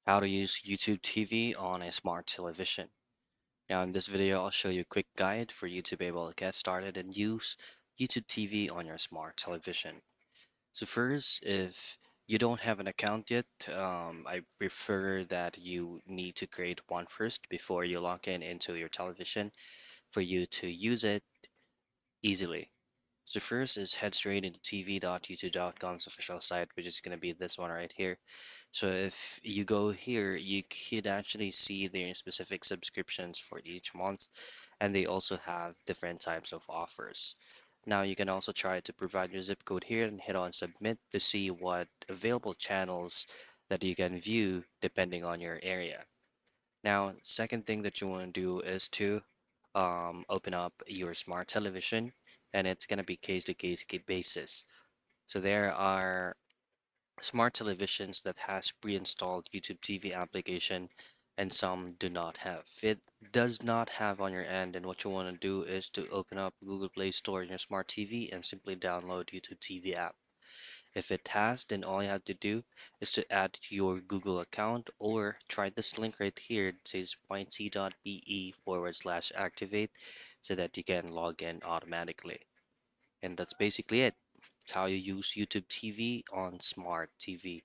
How to use YouTube TV on a smart television. Now in this video, I'll show you a quick guide for you to be able to get started and use YouTube TV on your smart television. So first, if you don't have an account yet, I prefer that you need to create one first before you log in into your television for you to use it easily. So first is head straight into tv.youtube.com's official site, which is going to be this one right here. So if you go here, you could actually see their specific subscriptions for each month, and they also have different types of offers. Now you can also try to provide your zip code here and hit on submit to see what available channels that you can view depending on your area. Now, second thing that you want to do is to open up your smart television, and it's going to be case to case basis. So there are smart televisions that has pre-installed YouTube TV application and some do not have. If it does not have on your end, and what you want to do is to open up Google Play Store in your smart TV and simply download YouTube TV app. If it has, then all you have to do is to add your Google account or try this link right here. It says yt.be/activate so that you can log in automatically. And that's basically it. It's how you use YouTube TV on smart TV.